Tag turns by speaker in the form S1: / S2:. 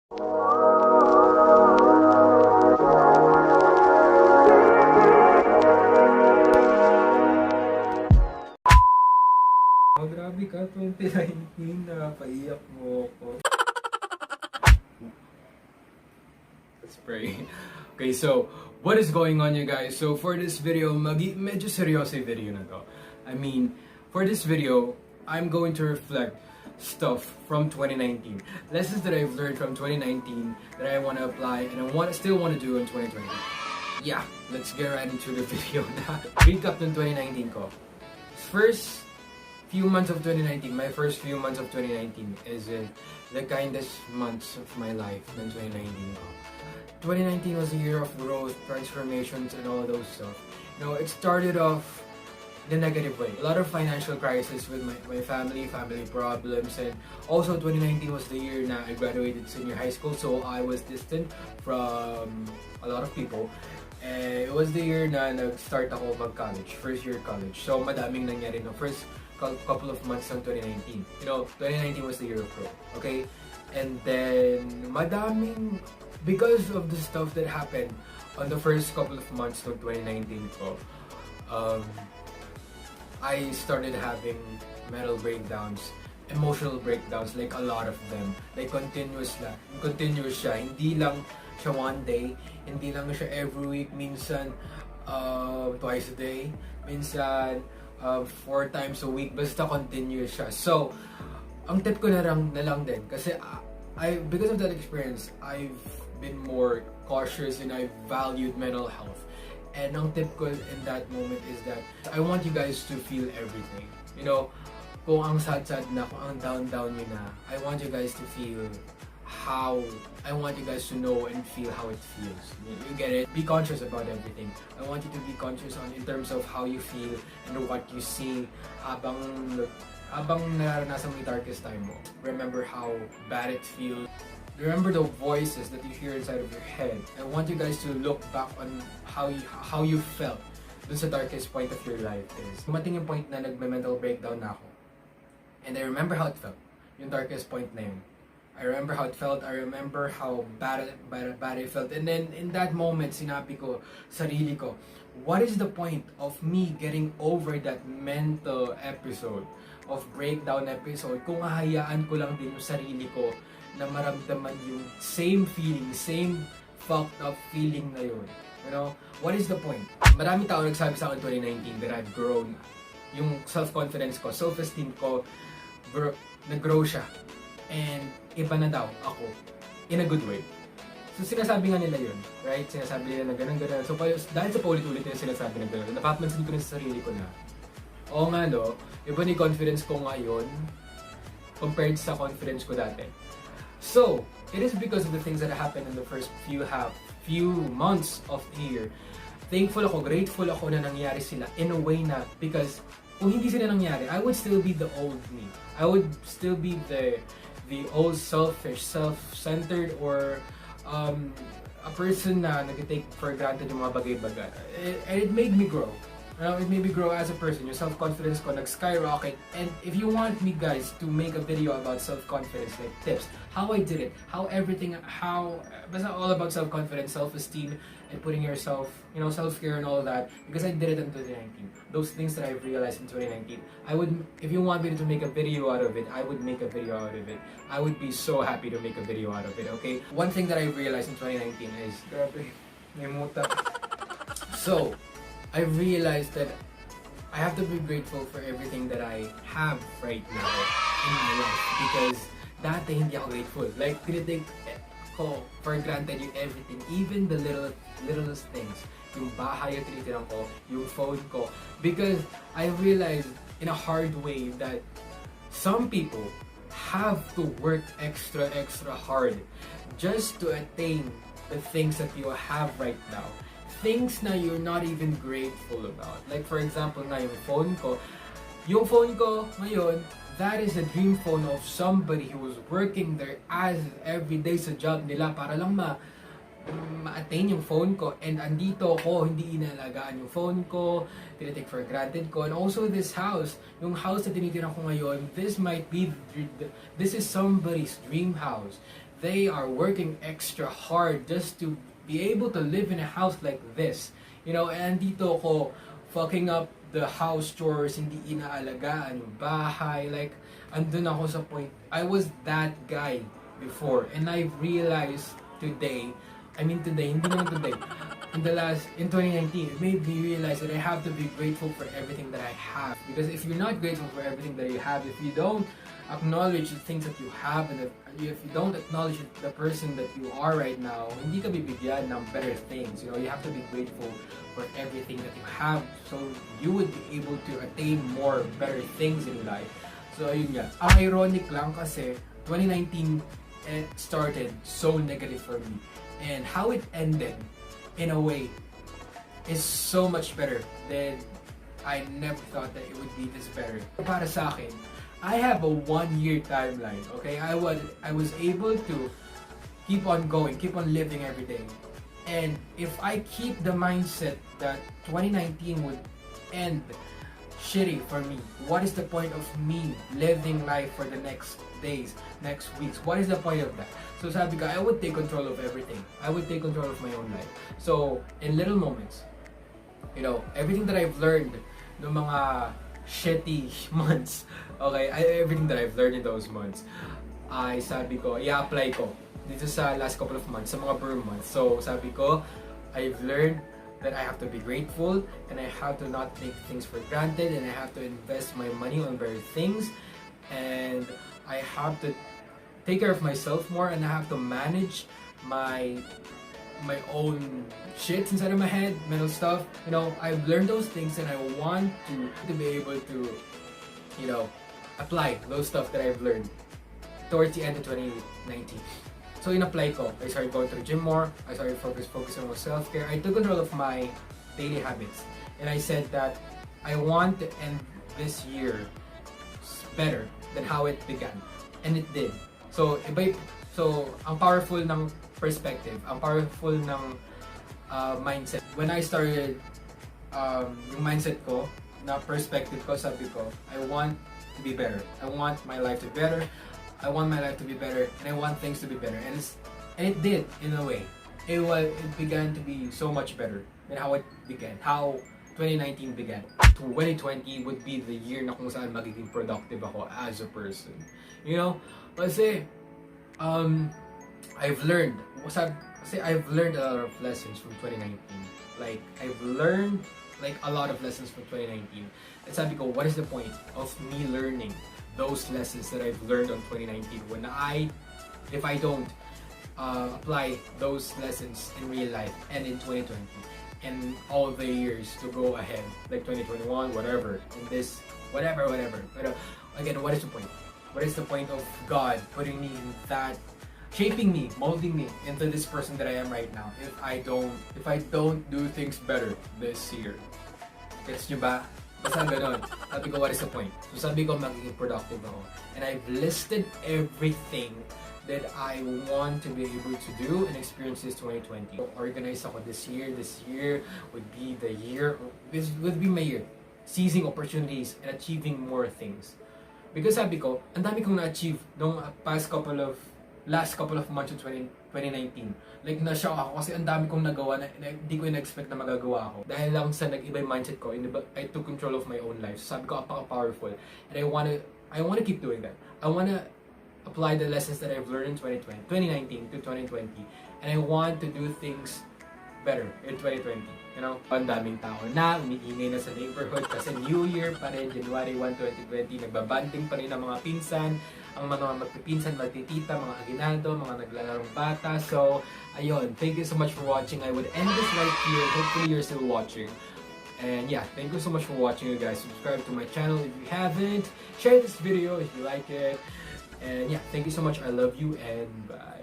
S1: Oh, grabe ka, 2019 na, paiyak mo ako. Let's pray. Okay, so, what is going on you guys? So, for this video, medyo seryoso yung video na to. I mean, for this video, I'm going to reflect stuff from 2019. Lessons that I've learned from 2019 that I want to apply and still want to do in 2020. Yeah, let's get right into the video na. Recap ng 2019 ko. First few months of 2019, my first few months of 2019 is the kindest months of my life ng 2019 ko. 2019 was a year of growth, transformations, and all those stuff. You know, it started off the negative way. A lot of financial crisis with my family problems, and also 2019 was the year na I graduated senior high school, so I was distant from a lot of people. And it was the year na nag-start ako mag-college, first year college. So madaming nangyari no first couple of months ng 2019. You know, 2019 was the year of growth. Okay? And then madaming because of the stuff that happened on the first couple of months ng 2019 ko, I started having mental breakdowns, emotional breakdowns, like a lot of them. Like continuous siya. Hindi lang siya one day, hindi lang siya every week, minsan twice a day, minsan 4 times a week, basta continuous siya. So, ang tip ko na lang din, kasi because of that experience, I've been more cautious and I valued mental health. And ang tip ko in that moment is that I want you guys to feel everything. You know, kung ang sad-sad na, kung ang down-down nyo na, I want you guys to feel I want you guys to know and feel how it feels. You get it? Be conscious about everything. I want you to be conscious in terms of how you feel and what you see habang nararanasan mo yung darkest time mo. Remember how bad it feels. Remember the voices that you hear inside of your head. I want you guys to look back on how you felt dun sa darkest point of your life is. Dumating yung point na nagme-mental breakdown na ako. And I remember how it felt. Yung darkest point na yun. I remember how it felt. I remember how bad I felt. And then in that moment, sinabi ko, sarili ko, what is the point of me getting over that mental episode, of breakdown episode, kung hahayaan ko lang din yung sarili ko na maramdaman yung same feeling, same fucked up feeling na yun. You know, what is the point? Maraming tao nagsabi sa akin 2019 that I've grown. Yung self-confidence ko, self-esteem ko, nag-grow siya. And iba na daw ako, in a good way. So sinasabi nga nila yun, right? Sinasabi nila na ganun-ganun. So dahil sa paulit-ulit na sinasabi na ganun, napapansin ko na sa sarili ko na, oo nga no, iba ni confidence ko ngayon compared sa confidence ko dati. So, it is because of the things that happened in the first few months of the year. Thankful ako, grateful ako na nangyari sila in a way na, because kung hindi sila nangyari, I would still be the old me. I would still be the old selfish, self-centered, or a person na nag-take for granted yung mga bagay-bagay. And it made me grow. It made me grow as a person. Yung self-confidence ko nag-skyrocket. And if you want me guys to make a video about self-confidence, like tips, how I did it, basta all about self-confidence, self-esteem, and putting yourself, you know, self-care and all that, because I did it in 2019. Those things that I've realized in 2019. If you want me to make a video out of it, I would make a video out of it. I would be so happy to make a video out of it, okay? One thing that I realized in 2019 is, grabe, may muta. So, I realized that I have to be grateful for everything that I have right now in my life, because dati hindi ako grateful. Like, tinitake ko for granted yung everything, even the littlest things. Yung bahay yung tinitirang ko, yung phone ko. Because I realized in a hard way that some people have to work extra hard just to attain the things that you have right now. Things na you're not even grateful about. Like for example na yung phone ko ngayon, that is a dream phone of somebody who was working their ass every day sa job nila para lang ma-attain yung phone ko. And andito ako, hindi inalagaan yung phone ko, tinitake for granted ko. And also this house, yung house na tinitira ko ngayon, this is somebody's dream house. they are working extra hard just to be able to live in a house like this. You know, and dito ko fucking up the house chores, hindi inaalagaan yung bahay. Like, andun ako sa point. I was that guy before. And I realized today, hindi naman today, in 2019, it made me realize that I have to be grateful for everything that I have. Because if you're not grateful for everything that you have, if you don't acknowledge the things that you have, and if you don't acknowledge the person that you are right now, hindi ka bibigyan ng better things. You know, you have to be grateful for everything that you have, so you would be able to attain more better things in life. So ayun nga. Ang ironic lang kasi 2019 it started so negative for me, and how it ended in a way is so much better than I never thought that it would be this better. Para sa akin, I have a 1-year timeline, okay? I was able to keep on going, keep on living every day. And if I keep the mindset that 2019 would end shitty for me, what is the point of me living life for the next days, next weeks? What is the point of that? So sabi ko, I would take control of everything. I would take control of my own life. So, in little moments, you know, everything that I've learned no mga shitty months, okay, everything that I've learned in those months, ay sabi ko, i-apply ko dito sa last couple of months, sa mga burn months. So sabi ko, I've learned that I have to be grateful, and I have to not take things for granted, and I have to invest my money on better things, and I have to take care of myself more, and I have to manage my own shit inside of my head, mental stuff. You know, I've learned those things, and I want to be able to, you know, apply those stuff that I've learned towards the end of 2019. So in-apply ko. I started going to the gym more. I started focusing on self-care. I took control of my daily habits. And I said that I want to end this year better than how it began. And it did. So ang powerful ng perspective, ang powerful ng mindset. When I started, yung mindset ko, na perspective ko, sabi ko, I want to be better. I want my life to be better. I want my life to be better, and I want things to be better. And it did, in a way. It began to be so much better than how it began. How 2019 began. 2020 would be the year na kung saan magiging productive ako as a person. You know? Kasi, I've learned a lot of lessons from 2019. Like, I've learned a lot of lessons from 2019. And sabi ko, what is the point of me learning those lessons that I've learned on 2019 if I don't apply those lessons in real life and in 2020 and all the years to go ahead, like 2021, whatever, in this, whatever. But again, what is the point? What is the point of God putting me in that, shaping me, molding me into this person that I am right now if I don't do things better this year? Gets nyo ba? Basta ganon. Sabi ko, what is the point? So sabi ko, magiging productive ako. And I've listed everything that I want to be able to do and experience this 2020. So, organize ako this year. This year would be the year, this would be my year. Seizing opportunities and achieving more things. Because sabi ko, ang dami kong na-achieve nung last couple of months of 2019. Like, na-shock ako kasi ang dami kong nagawa na hindi ko in-expect na magagawa ako. Dahil lang sa nag-iba yung mindset ko, I took control of my own life. So sabi ko, apaka-powerful. And I wanna keep doing that. I wanna apply the lessons that I've learned in 2019 to 2020. And I want to do things better in 2020. You know, ang daming tao na umiingay na sa neighborhood kasi New Year pa rin, January 1, 2020, nagbabanting pa rin ang mga pinsan, ang mga magpipinsan, magtitita, mga aginaldo, mga naglalarong bata. So, ayun, thank you so much for watching. I would end this right here. Hopefully you're still watching. And yeah, thank you so much for watching, you guys. Subscribe to my channel if you haven't. Share this video if you like it. And yeah, thank you so much. I love you and bye.